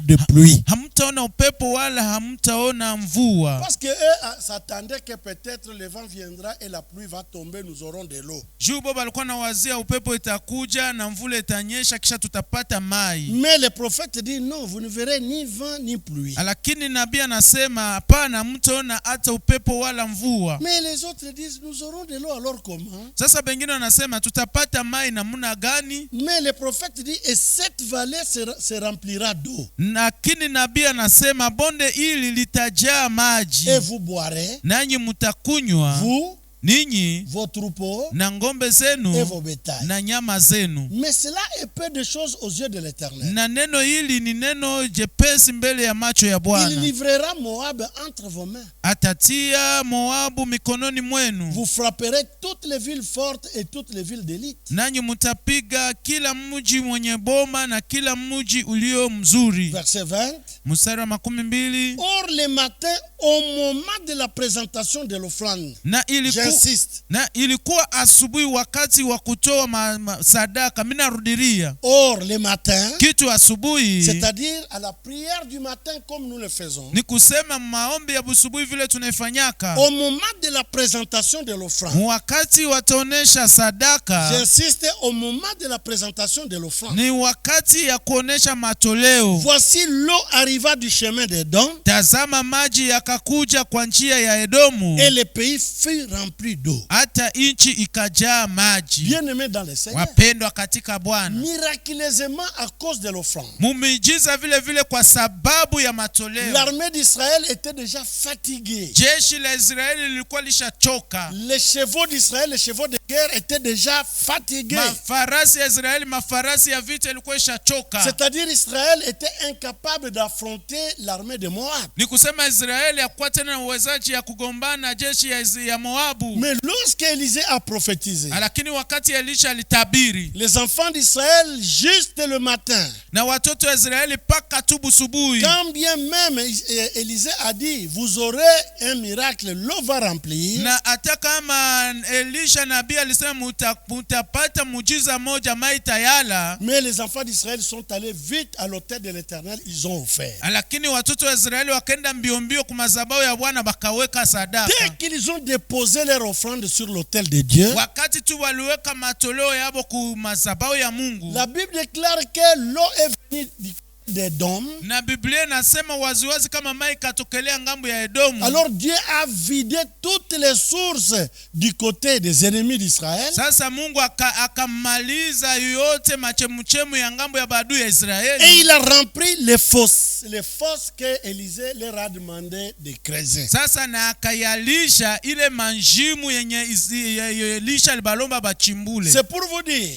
de pluie. hamtaona upepo wala hamtaona mvua. Parce que eux s'attendaient que peut-être le vent viendra et la pluie va tomber, nous aurons de l'eau. Juu baba alikuwa anawazia upepo itakuja na mvula itanyesha kisha tutapata mai. Mais le prophète dit non, vous ne verrez ni vent ni pluie. Lakini nabii anasema hapana, mtaona hata upepo wala mvua. Mais les autres disent nous aurons de l'eau, alors comment? Sasa bengine wanasema tutapata mai namna gani? Mais le prophète dit et cette vallée se remplira d'eau. Lakini nabii anasema bonde hili litajaa maji. Et vous boirez, Nanyi mtakunywa, vous, ninyi vos troupeaux na ngombe et zenu vos bétails. na nyama zenu. Mais cela est peu de choses aux yeux de l'Éternel. Na neno hili ni neno jepesi mbele ya macho ya Il Bwana. livrera Moab entre vos mains. Atatia Moabu mikononi mwenu. Vous frapperez toutes les villes fortes et toutes les villes d'élite. Nanyi mtapiga kila mji mwenye boma na kila mji ulio mzuri. Verset 20. Mstari wa 12. Or le matin, au moment de la présentation de l'offrande, j'insiste. Na ilikuwa asubuhi wakati wa kutoa sadaka. Mimi narudilia. Or le matin, Kitu asubuhi, c'est-à-dire à la prière du matin comme nous le faisons. ni kusema maombi ya asubuhi vile tunaifanyaka. Au moment de la présentation de l'offrande. Wakati wataonesha sadaka, J'insiste, au moment de la présentation de l'offrande. ni wakati ya kuonesha matoleo. Voici l'eau arriva du chemin d'Édom. Tazama maji yakakuja kwa njia ya Edomu. Et le pays fut rempli d'eau. Hata nchi ikajaa maji. Bien-aimés dans le Seigneur. Wapendwa katika Bwana, Miraculeusement à cause de l'offrande. mumiujiza vile vile kwa sababu ya matoleo. L'armée d'Israël était déjà fatiguée. Jeshi la Israeli lilikuwa lishachoka. Les chevaux d'Israël, les chevaux de guerre étaient déjà fatigués. Mafarasi ya Israeli, mafarasi ya vita ilikuwa ishachoka. C'est-à-dire Israël était incapable d'affronter l'armée de Moab. Ni kusema Israeli hakuwa tena na uwezaji ya kugombana na jeshi ya Moabu. Mais lorsque Élisée a prophétisé, Lakini wakati Elisha alitabiri, les enfants d'Israël juste le matin, na watoto wa Israeli paka tu busubuhi, quand bien même Élisée a dit vous aurez un miracle, l'eau va remplir. na hata kama Elisha nabii alisema mutapata mujiza moja mai tayala, Mais les enfants d'Israël sont allés vite à l'autel de l'Éternel, ils ont offert. lakini watoto wa Israeli wakaenda mbio mbio kwa madhabahu ya Bwana bakaweka sadaka. Dès qu'ils ont déposé leur offrande sur l'autel de Dieu, Wakati tu waliweka matoleo yabo ku madhabahu ya Mungu, la Bible déclare que l'eau est venue du côté d'Édom, na Biblia inasema waziwazi kama mai katokelea ngambo ya Edomu. alors Dieu a vidé toutes les sources du côté des ennemis d'Israël. Sasa Mungu akamaliza yote machemuchemu ya ngambo ya badui ya Israeli. Et il a rempli les fosses que Élisée leur a demandé de creuser. Sasa na akayalisha ile manjimu yenye Elisha libalomba bachimbule. C'est pour vous dire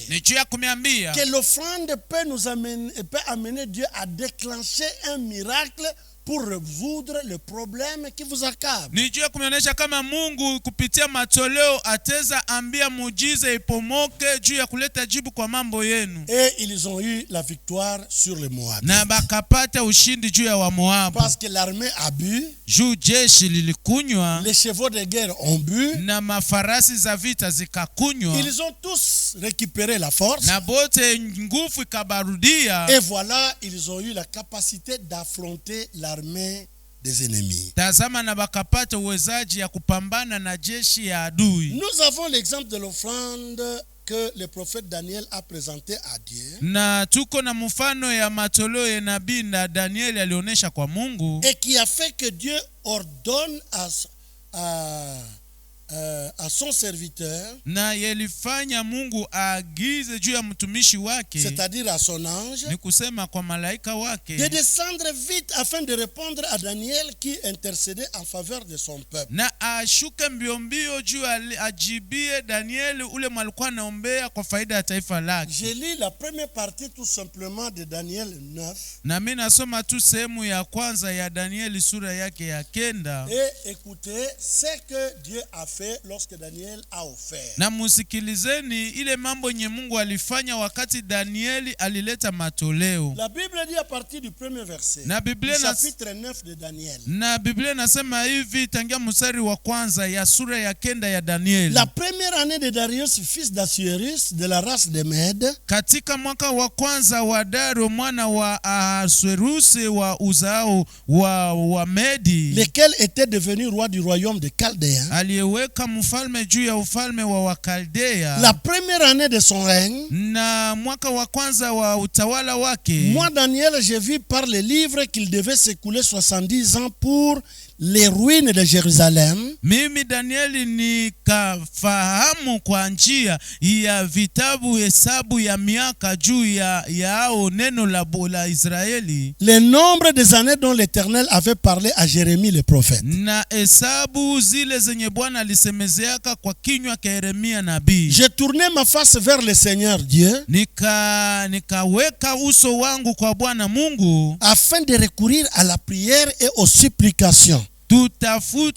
que l'offrande peut amener Dieu à déclencher un miracle pour résoudre le problème qui vous accable. Nijua kumeonyesha kama Mungu kupitia matoleo ateza ambia muujiza ipomoke juu ya kuleta jibu kwa mambo yenu. Et ils ont eu la victoire sur les Moabites. Na bakapata ushindi juu ya Wamoabu. Parce que l'armée a bu. Juu jeshi lilikunywa. Les chevaux de guerre ont bu. Na mafarasi za vita zikakunywa. Ils ont tous récupéré la force. Na bote nguvu ikabarudia. Et voilà, ils ont eu la capacité d'affronter l'armée des ennemis. Tazama na bakapata uwezaji ya kupambana na jeshi ya adui. Nous avons l'exemple de l'offrande que le prophète Daniel a présenté à Dieu. Na tuko na mfano ya matoleo ya nabii na Daniel alionyesha kwa Mungu. Et qui a fait que Dieu ordonne à son serviteur, na yelifanya Mungu aagize juu ya mtumishi wake, c'est-à-dire à son ange, ni kusema kwa malaika wake, de descendre vite afin de répondre à Daniel qui intercédait en faveur de son peuple. Na ashuke mbio mbio juu ajibie Daniel ule mwalikuwa naombea kwa faida ya taifa lake. Je lis la première partie tout simplement de Daniel 9. Na mimi nasoma tu sehemu ya kwanza ya Daniel sura yake ya 9. Et écoutez ce que Dieu a fait lorsque Daniel a offert. Na musikilizeni ile mambo yenye Mungu alifanya wakati Danieli alileta matoleo. La Bible dit à partir du premier verset, na Biblia chapitre 9 de Daniel. Na Biblia nasema hivi tangia mstari wa kwanza ya sura ya 9 ya Danieli. La première année de Darius fils d'Assuérus de la race de Mède, katika mwaka wa kwanza wa Dario mwana wa Ahasuerusi wa uzao wa Medi, lequel était devenu roi du royaume de Chaldéens, aliyeweka mfalme juu ya ufalme wa Wakaldea. La première année de son règne, na mwaka wa kwanza wa utawala wake, moi Daniel, j'ai vu par les livres qu'il devait s'écouler 70 ans pour les ruines de Jérusalem. Mimi Danieli nikafahamu kwa njia ya vitabu hesabu ya miaka juu ya neno la Israeli, le nombre des années dont l'Éternel avait parlé à Jérémie le prophète. Na hesabu zile zenye Bwana alisemezeaka kwa kinywa cha Yeremia nabii. J'ai tourné ma face vers le Seigneur Dieu, nikaweka uso wangu kwa Bwana Mungu, afin de recourir à la prière et aux supplications,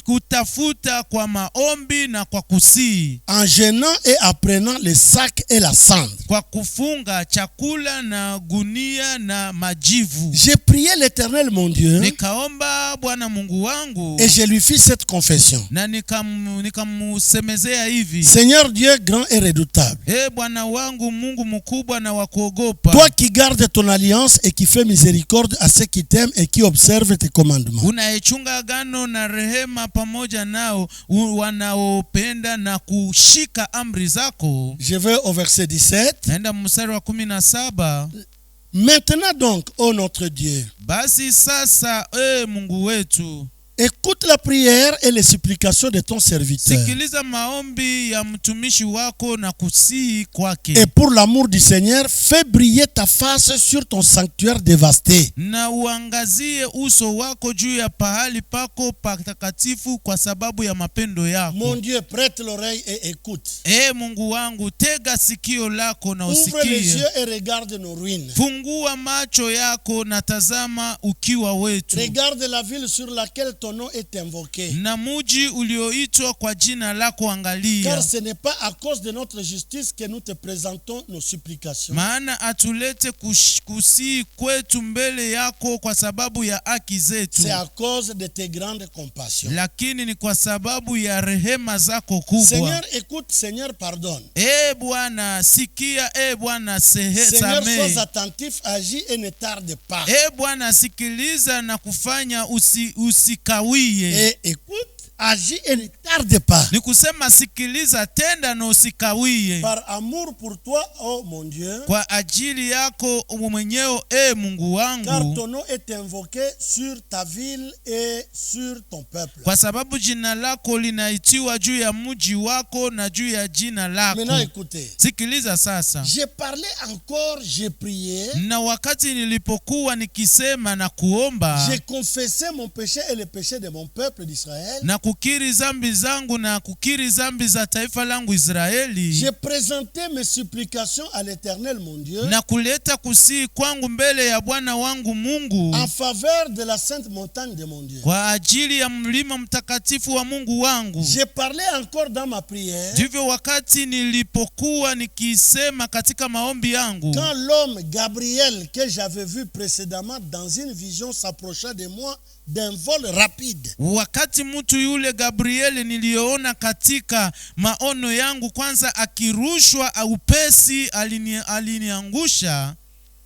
kutafuta kwa maombi na kwa kusii, en jeûnant et apprenant les sacs et la cendre, kwa kufunga chakula na gunia na majivu. J'ai prié l'Éternel mon Dieu, nikaomba Bwana Mungu wangu, et je lui fis cette confession. na nikamusemezea hivi: Seigneur Dieu grand et redoutable, Bwana wangu Mungu mkubwa na wa kuogopa, toi qui gardes ton alliance et qui fais miséricorde à ceux qui t'aiment et qui observent tes commandements. Unaichunga agano na rehema pamoja nao wanaopenda na kushika amri zako. Je vais au verset 17. Naenda mstari wa 17. Maintenant donc, ô notre Dieu, basi sasa Mungu wetu, écoute la prière et les supplications de ton serviteur. Sikiliza maombi ya mtumishi wako na kusihi kwake. Et pour l'amour du Seigneur, fais briller ta face sur ton sanctuaire dévasté. Na uangazie uso wako juu ya pahali pako patakatifu kwa sababu ya mapendo yako. Mon Dieu, prête l'oreille et écoute. Mungu wangu, tega sikio lako na usikie. Ouvre les yeux et regarde nos ruines. Fungua macho yako na tazama ukiwa wetu. Regarde la ville sur laquelle ton nom est invoqué. Na muji ulioitwa kwa jina lako angalia. Car ce n'est pas à cause de notre justice que nous te présentons nos supplications. Maana atulete kusihi kwetu mbele yako kwa sababu ya haki zetu. C'est à cause de tes grandes compassions. Lakini ni kwa sababu ya rehema zako kubwa. Seigneur, écoute, Seigneur, pardonne. Bwana sikia, Bwana Seigneur, samehe. sois attentif, agis et ne tarde pas. Bwana sikiliza na kufanya usikawie. Et écoute, agis et ne tarde pas. Ni kusema sikiliza, tenda na usikawie. Par amour pour toi, oh mon Dieu. Kwa ajili yako mwenyewe, Mungu Car wangu. ton nom est invoqué sur ta ville et sur ton peuple. Kwa sababu jina lako linaitiwa juu ya mji wako na juu ya jina lako. Maintenant écoutez. Sikiliza sasa. J'ai parlé encore, j'ai prié. Na wakati nilipokuwa nikisema na kuomba, J'ai confessé mon péché et le péché de mon peuple d'Israël. na kukiri zambi zangu na kukiri zambi za taifa langu Israeli. J'ai présenté mes supplications à l'Éternel mon Dieu. Na kuleta kusii kwangu mbele ya Bwana wangu Mungu. En faveur de la sainte montagne de mon Dieu. Kwa ajili ya mlima mtakatifu wa Mungu wangu. J'ai parlé encore dans ma prière. Ndivyo wakati nilipokuwa nikisema katika maombi yangu. Quand l'homme Gabriel que j'avais vu précédemment dans une vision s'approcha de moi d'un vol rapide. Wakati mtu yule Gabrieli niliyoona katika maono yangu kwanza akirushwa upesi aliniangusha.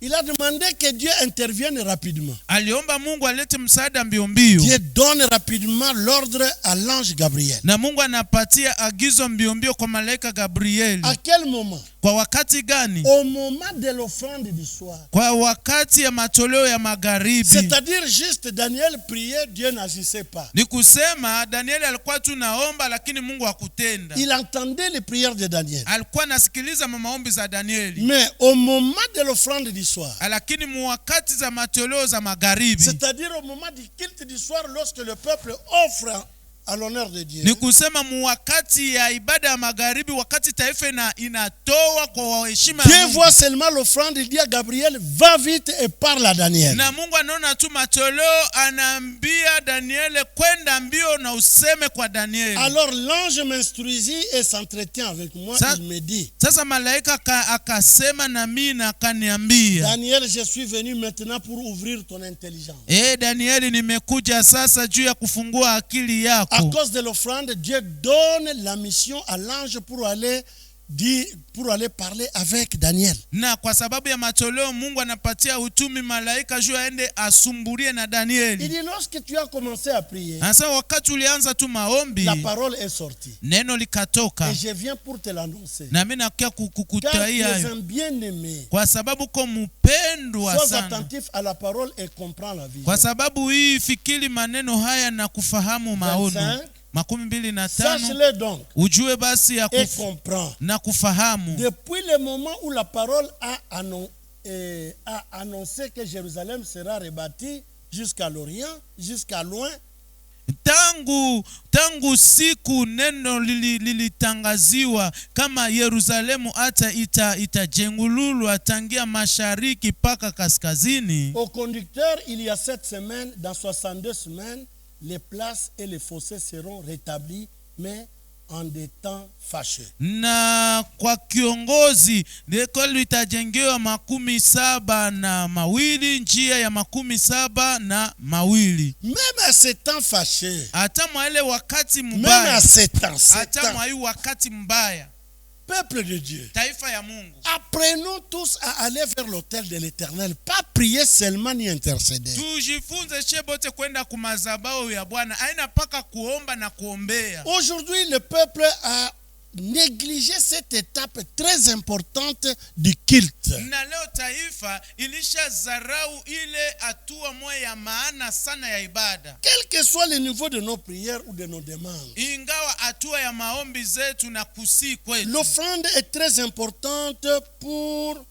Il a demandé que Dieu intervienne rapidement. Aliomba Mungu alete msaada mbio mbio. Dieu donne rapidement l'ordre à l'ange Gabriel. Na Mungu anapatia agizo mbio mbio kwa malaika Gabrieli. À quel moment? Kwa wakati gani? Au moment de l'offrande du soir. Kwa wakati ya matoleo ya magharibi. C'est-à-dire juste Daniel priait, Dieu n'agissait pas. Ni kusema Danieli alikuwa tu naomba lakini Mungu hakutenda. Il entendait les prières de Daniel. Alikuwa nasikiliza maombi za Danieli. Mais au moment de l'offrande du soir. Lakini muwakati za matoleo za magharibi. C'est-à-dire au moment du culte du soir lorsque le peuple offre à l'honneur de Dieu. Ni kusema muwakati ya ibada ya magharibi, wakati taifa inatoa kwa heshima ya Dieu Mungu. voit seulement l'offrande, il dit à Gabriel, va vite et parle à Daniel. Na Mungu anaona tu matoleo, anaambia Daniel kwenda mbio na useme kwa Daniel. Alors l'ange m'instruisit et s'entretient avec moi, il me dit. Sasa malaika akasema na mimi na akaniambia. Daniel, je suis venu maintenant pour ouvrir ton intelligence. Daniel, nimekuja sasa juu ya kufungua akili yako. À cause de l'offrande, Dieu donne la mission à l'ange pour aller parler avec Daniel. Na kwa sababu ya matoleo Mungu anapatia utumi malaika juu aende asumbulie na Danieli. Il dit lorsque tu as commencé à prier, sasa wakati ulianza tu maombi, la parole est sortie. Neno likatoka. Et je viens pour te l'annoncer. Na mimi nakuja kukutaia Car tu es un bien-aimé. Kwa sababu kwa mpendwa Sois sana. attentif à la parole et comprends la vision. Kwa sababu hii fikiri maneno haya na kufahamu maono. 25. Sache-le donc. Ujue basi ya et comprends. Na kufahamu. Depuis le moment où la parole a annoncé que Jérusalem sera rebâtie jusqu'à l'Orient, jusqu'à loin. Tangu siku neno lilitangaziwa kama Yerusalemu hata itajengululwa tangia mashariki paka kaskazini. Au conducteur, il y a 7 semaines, dans 62 semaines, les places et les fossés seront rétablis, mais en des temps fâcheux. Na kwa kiongozi ndiko litajengewa 72, njia ya 72. Même à ces temps fâcheux. Hata mwale wakati mbaya. Même à ces temps. Hata mwai wakati mbaya. Peuple de Dieu, taifa ya Mungu, apprenons tous à aller vers l'autel de l'Éternel, pas prier seulement ni intercéder. Tujifunze chebote kwenda kumazabao ya Bwana, haina paka kuomba na kuombea. Aujourd'hui, le peuple a négligé cette étape très importante du culte. Na leo taifa ilishazarau ile hatua moja ya maana sana ya ibada. Quel que soit le niveau de nos prières ou de nos demandes. Ingawa hatua ya maombi zetu na kusii kwetu. L'offrande est très importante pour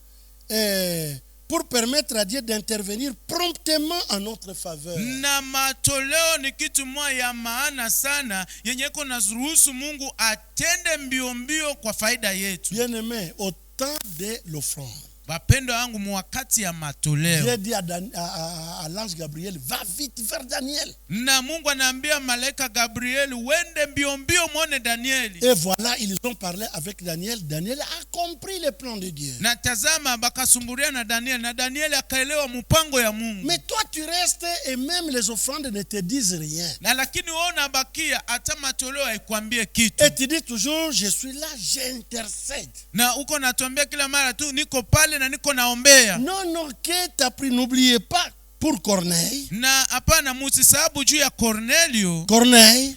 permettre à Dieu d'intervenir promptement en notre faveur. Na matoleo ni kitu moja ya maana sana yenye kuna ruhusu Mungu atende mbio mbio kwa faida yetu. Bien-aimé, au temps de l'offrande, wapendo wangu mwakati ya matoleo, Dieu dit à l'ange Gabriel, va vite vers Daniel. Na Mungu anaambia malaika Gabriel, wende mbio mbio muone Danieli. Et voilà, ils ont parlé avec Daniel. Daniel a compris le plan de Dieu. Na tazama bakasumburia na Daniel, na Daniel akaelewa mpango ya Mungu. Mais toi tu restes et même les offrandes ne te disent rien. Na lakini wewe unabakia hata matoleo haikwambie kitu. Et tu dis toujours, je suis là, j'intercède. Na uko natuambia kila mara tu niko pale na niko naombea. Non, non, que t'as pris, n'oubliez pas pour Corneille. Na hapana musisabu juu ya Cornelio. Corneille,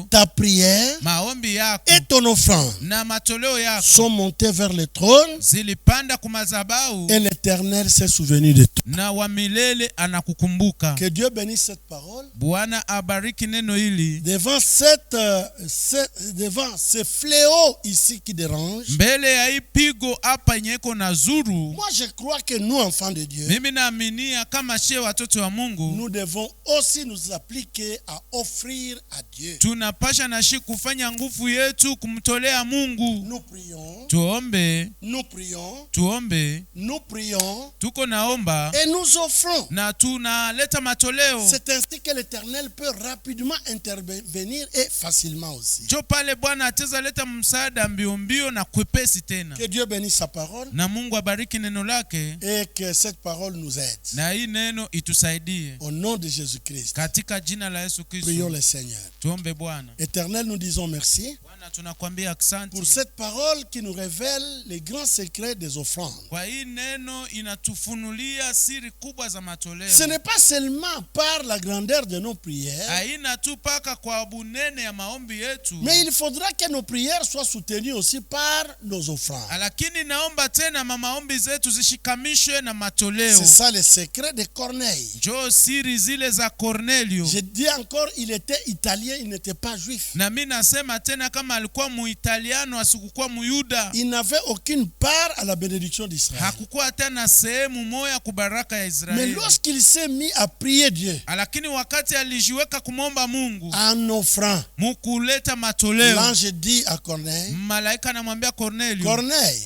ta prière maombi yako et ton offrande na matoleo yako sont montés vers le trône, zilipanda kumazabau, et l'Éternel s'est souvenu de toi. na wa milele anakukumbuka. Que Dieu bénisse cette parole. Bwana abariki neno hili. Devant devant ce fléau ici qui dérange, Mbele ya ipigo hapa nyeko na zuru, moi je crois que nous, enfants de Dieu, mimi naaminia kama she watoto wa Mungu, nous devons aussi nous appliquer à offrir à Dieu. tunapasha na shi kufanya nguvu yetu kumtolea Mungu. Nous prions, Tuombe, nous prions, tuombe, nous prions tuko naomba et nous offrons. na tunaleta matoleo. C'est ainsi que l'Éternel peut rapidement intervenir et facilement aussi. Jo pale Bwana ateza leta msaada mbio mbio na kwepesi tena. Que Dieu bénisse sa parole Na Mungu abariki neno lake, et que cette parole nous aide. na hii neno itusaidie Au nom de Jésus-Christ, katika jina la Yesu prions Kristo. le Seigneur. Tuombe Bwana. Éternel, nous disons merci Bwana tunakwambia asante pour cette parole qui nous révèle les grands secrets des offrandes. kwa hii neno inatufunulia siri kubwa za matoleo. Ce n'est pas seulement par la grandeur de nos prières, Haina tu paka kwa bunene ya maombi yetu, mais il faudra que nos prières soient soutenues aussi par nos offrandes. lakini naomba tena maombi zetu zishikamishwe na matoleo. C'est ça le secret de Corneille. Jo siri zile za Cornelio. Je dis encore, il était italien, il n'était pas juif. Na mimi nasema tena kama alikuwa muitaliano asikukuwa muyuda, Il n'avait aucune part à la bénédiction d'Israël. hakukuwa tena sehemu moja kubaraka ya Mais Israeli. lorsqu'il s'est mis à prier Dieu Lakini wakati alijiweka kumomba Mungu en offrant, mukuleta matoleo, l'ange dit à Corneille, malaika anamwambia Cornelio,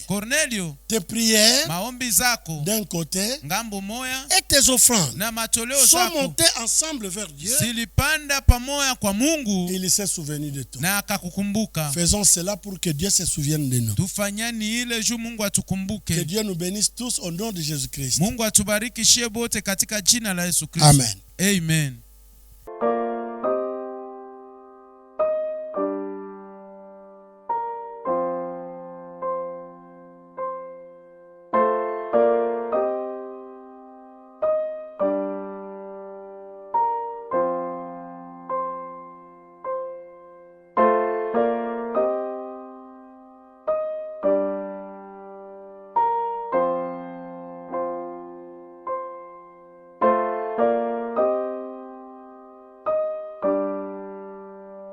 Cornelio, tes prières maombi zako d'un côté ngambo moya et tes offrandes na matoleo sont zako montées ensemble vers Dieu, zilipanda pamoja kwa Mungu, et il s'est souvenu de toi. na akakukumbuka. Faisons cela pour que Dieu se souvienne de nous. Tufanyani ile juu Mungu Que atukumbuke. Dieu nous bénisse tous au nom de Jésus-Christ. Mungu atubariki shie bote katika jina la Yesu Kristo. Amen. Amen.